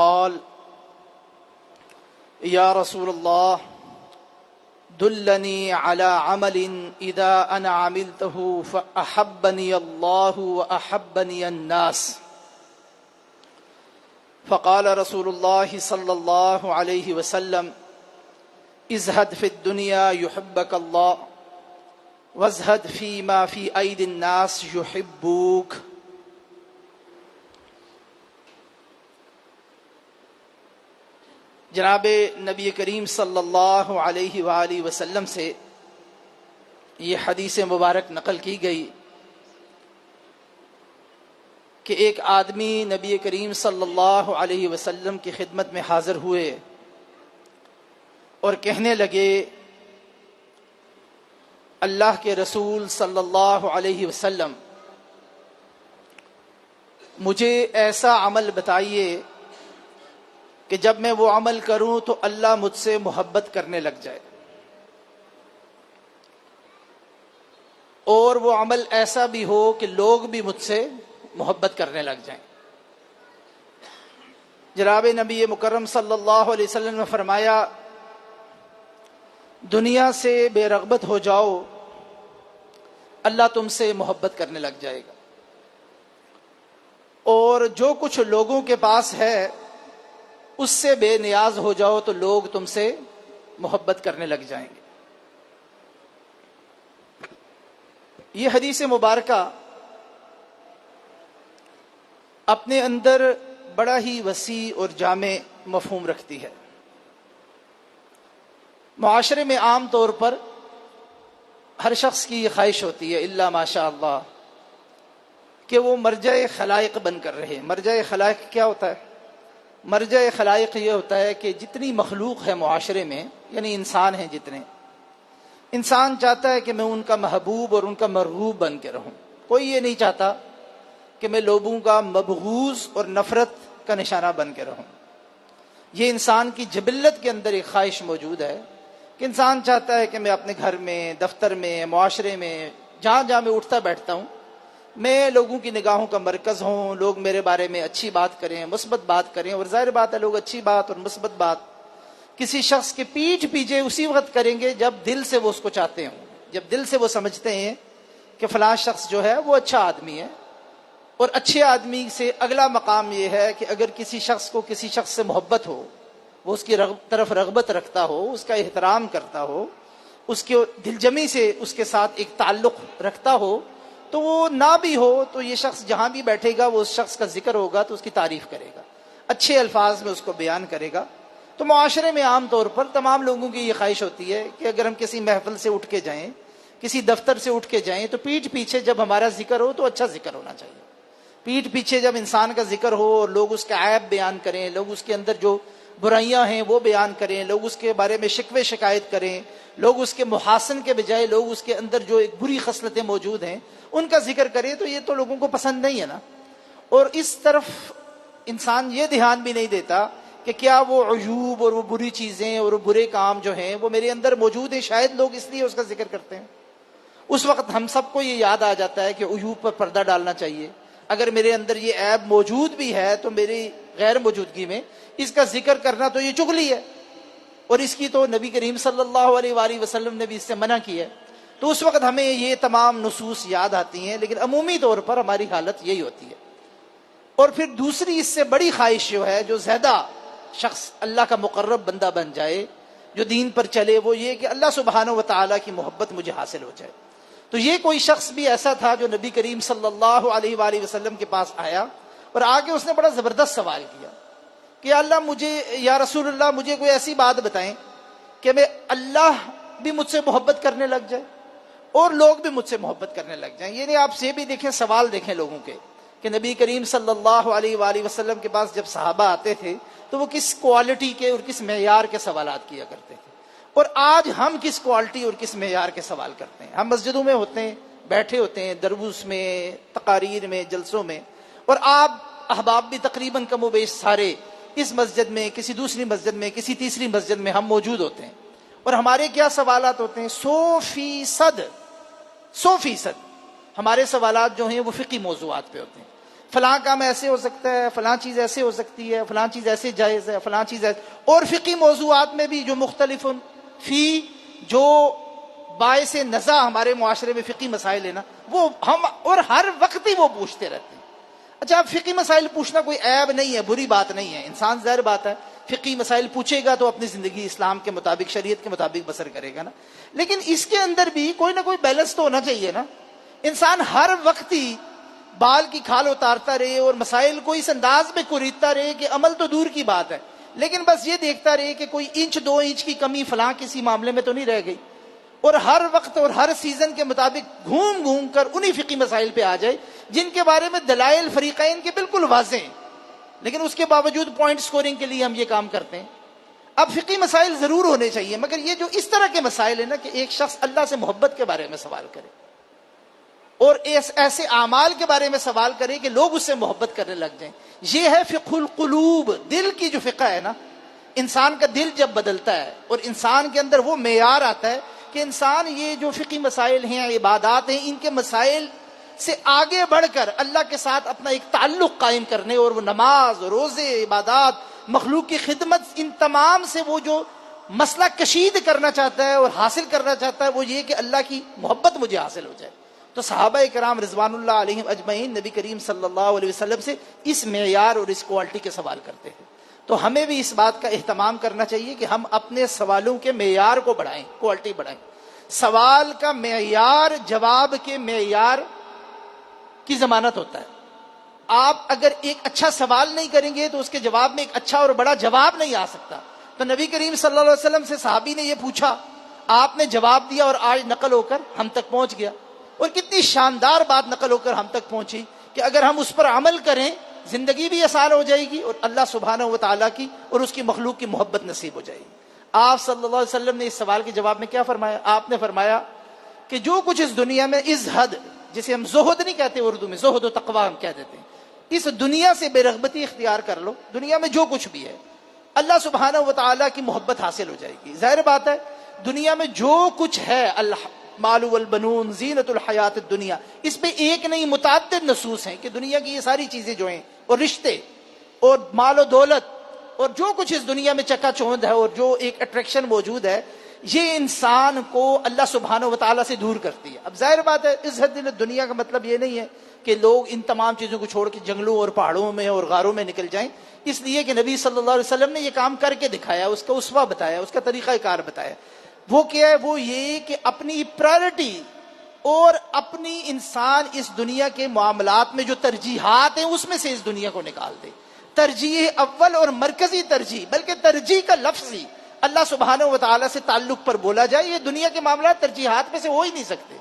فقال يا رسول الله دلني على عمل إذا أنا عملته فأحبني الله وأحبني الناس. فقال رسول الله صلى الله عليه وسلم ازهد في الدنيا يحبك الله وازهد فيما في أيدي الناس يحبوك. جناب نبی کریم صلی اللہ علیہ وآلہ وسلم سے یہ حدیث مبارک نقل کی گئی کہ ایک آدمی نبی کریم صلی اللہ علیہ وسلم کی خدمت میں حاضر ہوئے اور کہنے لگے اللہ کے رسول صلی اللہ علیہ وسلم مجھے ایسا عمل بتائیے کہ جب میں وہ عمل کروں تو اللہ مجھ سے محبت کرنے لگ جائے، اور وہ عمل ایسا بھی ہو کہ لوگ بھی مجھ سے محبت کرنے لگ جائیں۔ جناب نبی مکرم صلی اللہ علیہ وسلم نے فرمایا دنیا سے بے رغبت ہو جاؤ، اللہ تم سے محبت کرنے لگ جائے گا، اور جو کچھ لوگوں کے پاس ہے اس سے بے نیاز ہو جاؤ تو لوگ تم سے محبت کرنے لگ جائیں گے۔ یہ حدیث مبارکہ اپنے اندر بڑا ہی وسیع اور جامع مفہوم رکھتی ہے۔ معاشرے میں عام طور پر ہر شخص کی یہ خواہش ہوتی ہے الا ماشاء اللہ کہ وہ مرجع خلائق بن کر رہے۔ مرجع خلائق کیا ہوتا ہے؟ مرجع خلائق یہ ہوتا ہے کہ جتنی مخلوق ہے معاشرے میں، یعنی انسان ہیں جتنے، انسان چاہتا ہے کہ میں ان کا محبوب اور ان کا مرغوب بن کے رہوں۔ کوئی یہ نہیں چاہتا کہ میں لوگوں کا مبغوض اور نفرت کا نشانہ بن کے رہوں۔ یہ انسان کی جبلت کے اندر ایک خواہش موجود ہے کہ انسان چاہتا ہے کہ میں اپنے گھر میں، دفتر میں، معاشرے میں، جہاں جہاں میں اٹھتا بیٹھتا ہوں میں لوگوں کی نگاہوں کا مرکز ہوں، لوگ میرے بارے میں اچھی بات کریں، مثبت بات کریں۔ اور ظاہر بات ہے لوگ اچھی بات اور مثبت بات کسی شخص کے پیٹھ پیچھے اسی وقت کریں گے جب دل سے وہ اس کو چاہتے ہوں، جب دل سے وہ سمجھتے ہیں کہ فلاں شخص جو ہے وہ اچھا آدمی ہے۔ اور اچھے آدمی سے اگلا مقام یہ ہے کہ اگر کسی شخص کو کسی شخص سے محبت ہو، وہ اس کی طرف رغبت رکھتا ہو، اس کا احترام کرتا ہو، اس کے دل جمی سے اس کے ساتھ ایک تعلق رکھتا ہو، تو وہ نہ بھی ہو تو یہ شخص جہاں بھی بیٹھے گا وہ اس شخص کا ذکر ہوگا تو اس کی تعریف کرے گا، اچھے الفاظ میں اس کو بیان کرے گا۔ تو معاشرے میں عام طور پر تمام لوگوں کی یہ خواہش ہوتی ہے کہ اگر ہم کسی محفل سے اٹھ کے جائیں، کسی دفتر سے اٹھ کے جائیں، تو پیٹھ پیچھے جب ہمارا ذکر ہو تو اچھا ذکر ہونا چاہیے۔ پیٹھ پیچھے جب انسان کا ذکر ہو اور لوگ اس کا عیب بیان کریں، لوگ اس کے اندر جو برائیاں ہیں وہ بیان کریں، لوگ اس کے بارے میں شکوے شکایت کریں، لوگ اس کے محاسن کے بجائے لوگ اس کے اندر جو ایک بری خصلتیں موجود ہیں ان کا ذکر کریں، تو یہ تو لوگوں کو پسند نہیں ہے نا۔ اور اس طرف انسان یہ دھیان بھی نہیں دیتا کہ کیا وہ عیوب اور وہ بری چیزیں اور وہ برے کام جو ہیں وہ میرے اندر موجود ہیں، شاید لوگ اس لیے اس کا ذکر کرتے ہیں۔ اس وقت ہم سب کو یہ یاد آ جاتا ہے کہ عیوب پر پردہ ڈالنا چاہیے۔ اگر میرے اندر یہ عیب موجود بھی ہے تو میری غیر موجودگی میں اس کا ذکر کرنا تو یہ چغلی ہے، اور اس کی تو نبی کریم صلی اللہ علیہ وآلہ وسلم نے بھی اس سے منع کی ہے۔ تو اس وقت ہمیں یہ تمام نصوص یاد آتی ہیں، لیکن عمومی طور پر ہماری حالت یہی ہوتی ہے۔ اور پھر دوسری اس سے بڑی خواہش جو ہے، جو زیادہ شخص اللہ کا مقرب بندہ بن جائے، جو دین پر چلے، وہ یہ کہ اللہ سبحانہ و تعالیٰ کی محبت مجھے حاصل ہو جائے۔ تو یہ کوئی شخص بھی ایسا تھا جو نبی کریم صلی اللہ علیہ وآلہ وسلم کے پاس آیا اور آگے اس نے بڑا زبردست سوال کیا کہ یا اللہ مجھے، یا رسول اللہ مجھے کوئی ایسی بات بتائیں کہ میں اللہ بھی مجھ سے محبت کرنے لگ جائے اور لوگ بھی مجھ سے محبت کرنے لگ جائیں۔ یعنی آپ سے بھی دیکھیں، سوال دیکھیں لوگوں کے کہ نبی کریم صلی اللہ علیہ وآلہ وسلم کے پاس جب صحابہ آتے تھے تو وہ کس کوالٹی کے اور کس معیار کے سوالات کیا کرتے تھے، اور آج ہم کس کوالٹی اور کس معیار کے سوال کرتے ہیں۔ ہم مسجدوں میں ہوتے ہیں، بیٹھے ہوتے ہیں، دروس میں، تقاریر میں، جلسوں میں، اور آپ احباب بھی تقریباً کم و بیش سارے اس مسجد میں، کسی دوسری مسجد میں، کسی تیسری مسجد میں ہم موجود ہوتے ہیں، اور ہمارے کیا سوالات ہوتے ہیں؟ 100% ہمارے سوالات جو ہیں وہ فقہی موضوعات پہ ہوتے ہیں۔ فلاں کام ایسے ہو سکتا ہے، فلاں چیز ایسے ہو سکتی ہے، فلاں چیز ایسے جائز ہے، فلاں چیز ایسے. اور فقی موضوعات میں بھی جو مختلف فی جو باعث نزاع ہمارے معاشرے میں فقی مسائل ہیں نا، وہ ہم اور ہر وقت ہی وہ پوچھتے رہتے ہیں. اچھا، اب فقی مسائل پوچھنا کوئی عیب نہیں ہے، بری بات نہیں ہے. انسان ظاہر بات ہے فقی مسائل پوچھے گا تو اپنی زندگی اسلام کے مطابق، شریعت کے مطابق بسر کرے گا نا. لیکن اس کے اندر بھی کوئی نہ کوئی بیلنس تو ہونا چاہیے نا. انسان ہر وقت ہی بال کی کھال اتارتا رہے اور مسائل کو اس انداز میں کوریدتا رہے کہ عمل تو دور کی بات ہے، لیکن بس یہ دیکھتا رہے کہ کوئی انچ دو انچ کی کمی فلاں کسی معاملے میں تو نہیں رہ گئی، اور ہر وقت اور ہر سیزن کے مطابق گھوم گھوم کر انہی فقی مسائل پہ آ جائے جن کے بارے میں دلائل فریقین کے بالکل واضح ہیں، لیکن اس کے باوجود پوائنٹ سکورنگ کے لیے ہم یہ کام کرتے ہیں. اب فقی مسائل ضرور ہونے چاہیے، مگر یہ جو اس طرح کے مسائل ہیں نا کہ ایک شخص اللہ سے محبت کے بارے میں سوال کرے اور ایسے اعمال کے بارے میں سوال کرے کہ لوگ اس سے محبت کرنے لگ جائیں، یہ ہے فقہ القلوب. دل کی جو فقہ ہے نا، انسان کا دل جب بدلتا ہے اور انسان کے اندر وہ معیار آتا ہے کہ انسان یہ جو فقی مسائل ہیں، عبادات ہیں، ان کے مسائل سے آگے بڑھ کر اللہ کے ساتھ اپنا ایک تعلق قائم کرنے، اور وہ نماز، روزے، عبادات، مخلوق کی خدمت، ان تمام سے وہ جو مسئلہ کشید کرنا چاہتا ہے اور حاصل کرنا چاہتا ہے وہ یہ کہ اللہ کی محبت مجھے حاصل ہو جائے. تو صحابہ کرام رضوان اللہ علیہم اجمعین نبی کریم صلی اللہ علیہ وسلم سے اس معیار اور اس کوالٹی کے سوال کرتے ہیں. تو ہمیں بھی اس بات کا اہتمام کرنا چاہیے کہ ہم اپنے سوالوں کے معیار کو بڑھائیں، کوالٹی بڑھائیں. سوال کا معیار جواب کے معیار کی ضمانت ہوتا ہے. آپ اگر ایک اچھا سوال نہیں کریں گے تو اس کے جواب میں ایک اچھا اور بڑا جواب نہیں آ سکتا. تو نبی کریم صلی اللہ علیہ وسلم سے صحابی نے یہ پوچھا، آپ نے جواب دیا اور آج نقل ہو کر ہم تک پہنچ گیا. اور کتنی شاندار بات نقل ہو کر ہم تک پہنچی کہ اگر ہم اس پر عمل کریں زندگی بھی آسان ہو جائے گی اور اللہ سبحانہ و تعالیٰ کی اور اس کی مخلوق کی محبت نصیب ہو جائے گی. آپ صلی اللہ علیہ وسلم نے اس سوال کے جواب میں کیا فرمایا؟ آپ نے فرمایا کہ جو کچھ اس دنیا میں ازہد، جسے ہم زہد نہیں کہتے اردو میں، زہد و تقویٰ ہم کہہ دیتے ہیں، اس دنیا سے بے رغبتی اختیار کر لو. دنیا میں جو کچھ بھی ہے اللہ سبحانہ و تعالیٰ کی محبت حاصل ہو جائے گی. ظاہر بات ہے دنیا میں جو کچھ ہے، مال والبنون زینت الحیات الدنیا، اس پہ ایک نہیں متعدد نصوص ہیں کہ دنیا کی یہ ساری چیزیں جو ہیں اور رشتے اور مال و دولت اور جو کچھ اس دنیا میں چکا چوند ہے اور جو ایک اٹریکشن موجود ہے، یہ انسان کو اللہ سبحانہ و تعالیٰ سے دور کرتی ہے. اب ظاہر بات ہے اس حد دنیا کا مطلب یہ نہیں ہے کہ لوگ ان تمام چیزوں کو چھوڑ کے جنگلوں اور پہاڑوں میں اور غاروں میں نکل جائیں، اس لیے کہ نبی صلی اللہ علیہ وسلم نے یہ کام کر کے دکھایا، اس کا اسوہ بتایا، اس کا طریقہ کار بتایا. وہ کیا ہے؟ وہ یہ کہ اپنی پرائرٹی اور اپنی انسان اس دنیا کے معاملات میں جو ترجیحات ہیں اس میں سے اس دنیا کو نکال دے. ترجیح اول اور مرکزی ترجیح، بلکہ ترجیح کا لفظ ہی اللہ سبحانہ و تعالیٰ سے تعلق پر بولا جائے. یہ دنیا کے معاملات ترجیحات میں سے ہو ہی نہیں سکتے،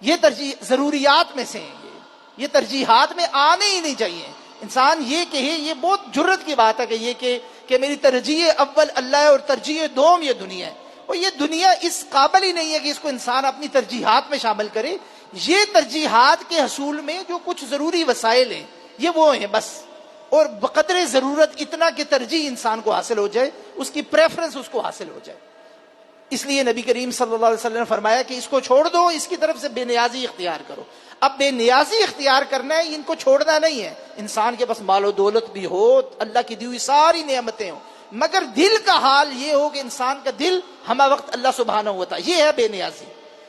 یہ ترجیح ضروریات میں سے ہیں، یہ ترجیحات میں آنے ہی نہیں چاہیے. انسان یہ کہے، یہ بہت جرت کی بات ہے کہ یہ کہ میری ترجیح اول اللہ ہے اور ترجیح دوم یہ دنیا ہے. اور یہ دنیا اس قابل ہی نہیں ہے کہ اس کو انسان اپنی ترجیحات میں شامل کرے. یہ ترجیحات کے حصول میں جو کچھ ضروری وسائل ہیں یہ وہ ہیں بس، اور بقدر ضرورت اتنا کہ ترجیح انسان کو حاصل ہو جائے، اس کی پریفرنس اس کو حاصل ہو جائے. اس لیے نبی کریم صلی اللہ علیہ وسلم نے فرمایا کہ اس کو چھوڑ دو، اس کی طرف سے بے نیازی اختیار کرو. اب بے نیازی اختیار کرنا ہے، ان کو چھوڑنا نہیں ہے. انسان کے پاس مال و دولت بھی ہو، اللہ کی دی ہوئی ساری نعمتیں ہوں، مگر دل کا حال یہ ہو کہ انسان کا دل ہمہ وقت اللہ سبحانہ ہوتا ہے، یہ ہے بے نیازی.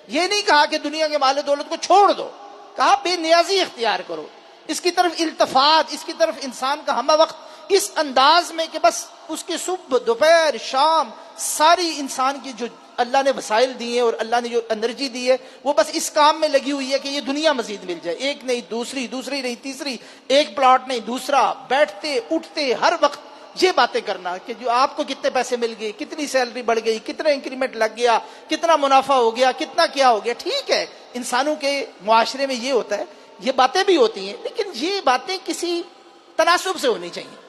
یہ نہیں کہا کہ دنیا کے مال و دولت کو چھوڑ دو، کہا بے نیازی اختیار کرو، اس کی طرف التفات، اس کی طرف انسان کا ہمہ وقت اس انداز میں کہ بس اس کے صبح دوپہر شام ساری انسان کی جو اللہ نے وسائل دیے اور اللہ نے جو انرجی دی ہے وہ بس اس کام میں لگی ہوئی ہے کہ یہ دنیا مزید مل جائے. ایک نہیں دوسری، دوسری نہیں تیسری، ایک پلاٹ نہیں دوسرا، بیٹھتے اٹھتے ہر وقت یہ باتیں کرنا کہ جو آپ کو کتنے پیسے مل گئے، کتنی سیلری بڑھ گئی، کتنا انکریمنٹ لگ گیا، کتنا منافع ہو گیا، کتنا کیا ہو گیا. ٹھیک ہے، انسانوں کے معاشرے میں یہ ہوتا ہے، یہ باتیں بھی ہوتی ہیں، لیکن یہ باتیں کسی تناسب سے ہونی چاہیے.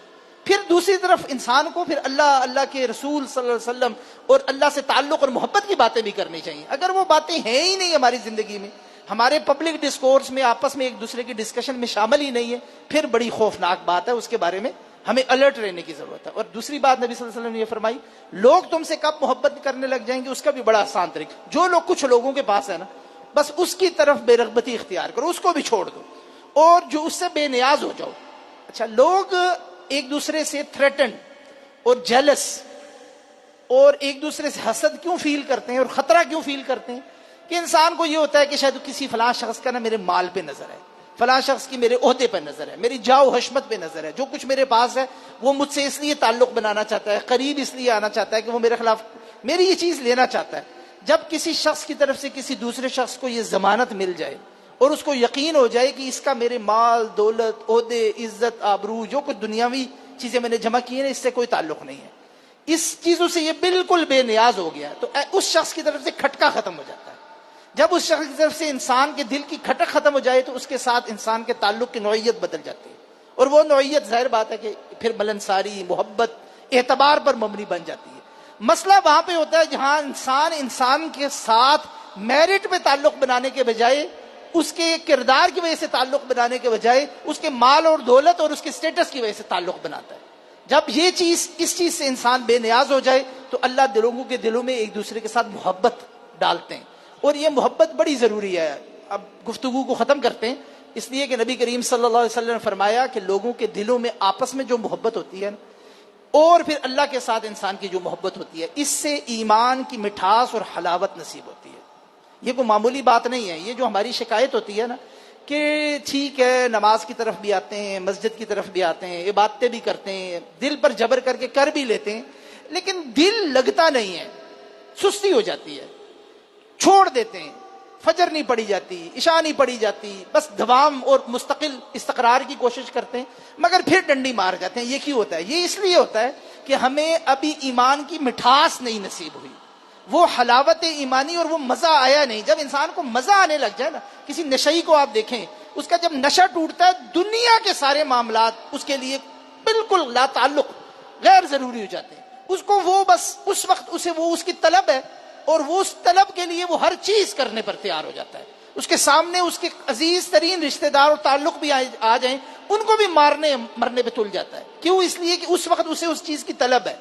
پھر دوسری طرف انسان کو پھر اللہ کے رسول صلی اللہ علیہ وسلم اور اللہ سے تعلق اور محبت کی باتیں بھی کرنی چاہیے. اگر وہ باتیں ہیں ہی نہیں ہماری زندگی میں، ہمارے پبلک ڈسکورس میں آپس میں ایک دوسرے کی ڈسکشن میں شامل ہی نہیں ہے، پھر بڑی خوفناک بات ہے. اس کے بارے میں ہمیں الرٹ رہنے کی ضرورت ہے. اور دوسری بات نبی صلی اللہ علیہ وسلم نے یہ فرمائی، لوگ تم سے کب محبت کرنے لگ جائیں گے اس کا بھی بڑا آسان طریقہ. جو لوگ کچھ لوگوں کے پاس ہے نا، بس اس کی طرف بے رغبتی اختیار کرو، اس کو بھی چھوڑ دو. اور جو اس سے بے نیاز ہو جاؤ. اچھا لوگ ایک دوسرے سے تھریٹن اور جیلس اور ایک دوسرے سے حسد کیوں فیل کرتے ہیں اور خطرہ کیوں فیل کرتے ہیں؟ کہ انسان کو یہ ہوتا ہے کہ شاید کسی فلاں شخص کا نا میرے مال پہ نظر ہے، فلاں شخص کی میرے عہدے پہ نظر ہے، میری جاؤ حشمت پہ نظر ہے، جو کچھ میرے پاس ہے وہ مجھ سے اس لیے تعلق بنانا چاہتا ہے، قریب اس لیے آنا چاہتا ہے کہ وہ میرے خلاف میری یہ چیز لینا چاہتا ہے. جب کسی شخص کی طرف سے کسی دوسرے شخص کو یہ ضمانت مل جائے اور اس کو یقین ہو جائے کہ اس کا میرے مال، دولت، عہدے، عزت، آبرو، جو کچھ دنیاوی چیزیں میں نے جمع کی ہیں اس سے کوئی تعلق نہیں ہے، اس چیزوں سے یہ بالکل بے نیاز ہو گیا، تو اس شخص کی طرف سے کھٹکا ختم ہو جاتا ہے. جب اس شخص کی طرف سے انسان کے دل کی کھٹک ختم ہو جائے تو اس کے ساتھ انسان کے تعلق کی نوعیت بدل جاتی ہے، اور وہ نوعیت ظاہر بات ہے کہ پھر ملنساری، محبت، اعتبار پر مبنی بن جاتی ہے. مسئلہ وہاں پہ ہوتا ہے جہاں انسان کے ساتھ میرٹ پہ تعلق بنانے کے بجائے، اس کے کردار کی وجہ سے تعلق بنانے کے بجائے اس کے مال اور دولت اور اس کے سٹیٹس کی وجہ سے تعلق بناتا ہے. جب یہ چیز، اس چیز سے انسان بے نیاز ہو جائے تو اللہ لوگوں کے دلوں میں ایک دوسرے کے ساتھ محبت ڈالتے ہیں، اور یہ محبت بڑی ضروری ہے. اب گفتگو کو ختم کرتے ہیں، اس لیے کہ نبی کریم صلی اللہ علیہ وسلم نے فرمایا کہ لوگوں کے دلوں میں آپس میں جو محبت ہوتی ہے اور پھر اللہ کے ساتھ انسان کی جو محبت ہوتی ہے، اس سے ایمان کی مٹھاس اور حلاوت نصیب ہوتی ہے. یہ کوئی معمولی بات نہیں ہے. یہ جو ہماری شکایت ہوتی ہے نا کہ ٹھیک ہے نماز کی طرف بھی آتے ہیں، مسجد کی طرف بھی آتے ہیں، عبادتیں بھی کرتے ہیں، دل پر جبر کر کے کر بھی لیتے ہیں، لیکن دل لگتا نہیں ہے، سستی ہو جاتی ہے، چھوڑ دیتے ہیں، فجر نہیں پڑھی جاتی، عشاء نہیں پڑھی جاتی، بس دوام اور مستقل استقرار کی کوشش کرتے ہیں مگر پھر ڈنڈی مار جاتے ہیں. یہ کیوں ہوتا ہے؟ یہ اس لیے ہوتا ہے کہ ہمیں ابھی ایمان کی مٹھاس نہیں نصیب ہوئی، وہ حلاوت ایمانی اور وہ مزہ آیا نہیں. جب انسان کو مزہ آنے لگ جائے نا، کسی نشئی کو آپ دیکھیں، اس کا جب نشہ ٹوٹتا ہے دنیا کے سارے معاملات اس کے لیے بالکل لا تعلق، غیر ضروری ہو جاتے ہیں. اس کو وہ بس اس وقت اسے وہ اس کی طلب ہے اور وہ اس طلب کے لیے وہ ہر چیز کرنے پر تیار ہو جاتا ہے. اس کے سامنے اس کے عزیز ترین رشتہ دار اور تعلق بھی آ جائیں، ان کو بھی مرنے پہ تل جاتا ہے. کیوں؟ اس لیے کہ اس وقت اسے اس چیز کی طلب ہے،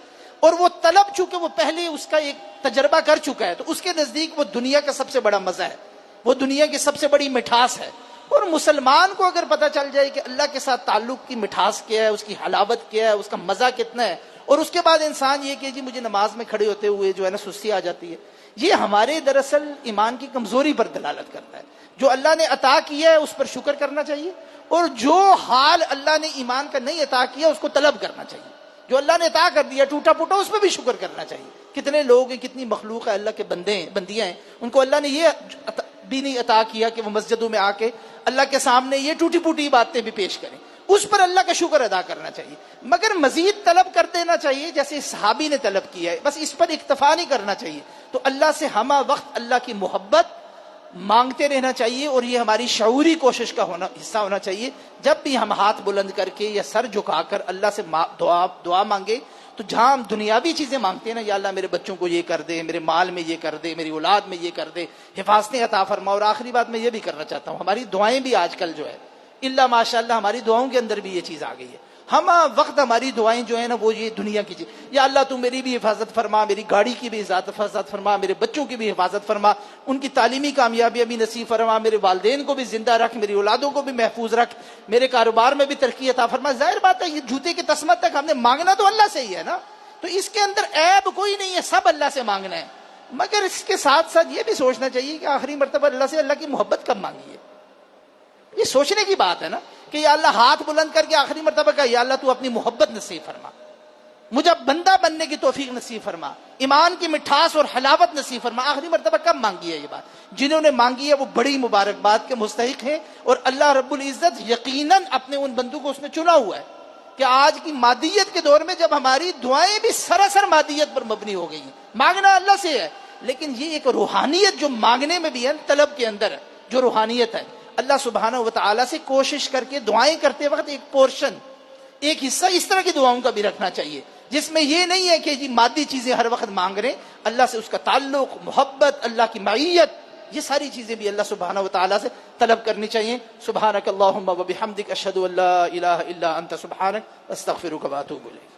اور وہ طلب چونکہ وہ پہلے اس کا ایک تجربہ کر چکا ہے تو اس کے نزدیک وہ دنیا کا سب سے بڑا مزہ ہے، وہ دنیا کی سب سے بڑی مٹھاس ہے. اور مسلمان کو اگر پتہ چل جائے کہ اللہ کے ساتھ تعلق کی مٹھاس کیا ہے، اس کی حلاوت کیا ہے، اس کا مزہ کتنا ہے، اور اس کے بعد انسان یہ کہ جی مجھے نماز میں کھڑے ہوتے ہوئے جو ہے نا سستی آ جاتی ہے، یہ ہمارے دراصل ایمان کی کمزوری پر دلالت کرتا ہے. جو اللہ نے عطا کیا ہے اس پر شکر کرنا چاہیے، اور جو حال اللہ نے ایمان کا نہیں عطا کیا اس کو طلب کرنا چاہیے. جو اللہ نے عطا کر دیا ٹوٹا پوٹا، اس پہ بھی شکر کرنا چاہیے. کتنے لوگ ہیں، کتنی مخلوق ہے اللہ کے بندے ہیں، بندیاں ہیں، ان کو اللہ نے یہ بھی نہیں عطا کیا کہ وہ مسجدوں میں آ کے اللہ کے سامنے یہ ٹوٹی پوٹی باتیں بھی پیش کریں. اس پر اللہ کا شکر ادا کرنا چاہیے، مگر مزید طلب کر دینا چاہیے جیسے صحابی نے طلب کیا ہے. بس اس پر اکتفا نہیں کرنا چاہیے. تو اللہ سے ہمہ وقت اللہ کی محبت مانگتے رہنا چاہیے، اور یہ ہماری شعوری کوشش کا حصہ ہونا چاہیے. جب بھی ہم ہاتھ بلند کر کے یا سر جھکا کر اللہ سے دعا مانگے تو جہاں ہم دنیاوی چیزیں مانگتے ہیں نا، یا اللہ میرے بچوں کو یہ کر دے، میرے مال میں یہ کر دے، میری اولاد میں یہ کر دے، حفاظتیں عطا فرما. اور آخری بات میں یہ بھی کرنا چاہتا ہوں، ہماری دعائیں بھی آج کل جو ہے اللہ ماشاء اللہ ہماری دعاؤں کے اندر بھی یہ چیز آ گئی ہے. ہم وقت ہماری دعائیں جو ہیں نا وہ یہ دنیا کی چیز، یا اللہ تو میری بھی حفاظت فرما، میری گاڑی کی بھی حفاظت فرما، میرے بچوں کی بھی حفاظت فرما، ان کی تعلیمی کامیابی بھی نصیب فرما، میرے والدین کو بھی زندہ رکھ، میری اولادوں کو بھی محفوظ رکھ، میرے کاروبار میں بھی ترقی عطا فرما. ظاہر بات ہے یہ جوتے کے تسمت تک ہم نے مانگنا تو اللہ سے ہی ہے نا، تو اس کے اندر عیب کوئی نہیں ہے، سب اللہ سے مانگنا ہے. مگر اس کے ساتھ ساتھ یہ بھی سوچنا چاہیے کہ آخری مرتبہ اللہ سے اللہ کی محبت کب مانگی ہے. یہ سوچنے کی بات ہے نا کہ یا اللہ ہاتھ بلند کر کے آخری مرتبہ کہا یا اللہ تو اپنی محبت نصیب فرما، مجھے بندہ بننے کی توفیق نصیب فرما، ایمان کی مٹھاس اور حلاوت نصیب فرما. آخری مرتبہ کب مانگی ہے یہ بات؟ جنہوں نے مانگی ہے وہ بڑی مبارکباد کے مستحق ہیں، اور اللہ رب العزت یقیناً اپنے ان بندوں کو اس نے چنا ہوا ہے کہ آج کی مادیت کے دور میں جب ہماری دعائیں بھی سراسر مادیت پر مبنی ہو گئی ہیں، مانگنا اللہ سے ہے لیکن یہ ایک روحانیت جو مانگنے میں بھی ہے، طلب کے اندر جو روحانیت ہے، اللہ سبحانہ و تعالیٰ سے کوشش کر کے دعائیں کرتے وقت ایک پورشن، ایک حصہ اس طرح کی دعاؤں کا بھی رکھنا چاہیے جس میں یہ نہیں ہے کہ جی مادی چیزیں ہر وقت مانگ رہے ہیں. اللہ سے اس کا تعلق، محبت، اللہ کی معیت، یہ ساری چیزیں بھی اللہ سبحانہ و تعالیٰ سے طلب کرنی چاہیے. سبحانک اللہم و بحمدک اشہد ان لا الہ الا انت سبحانک استغفرک و اتوب الیک.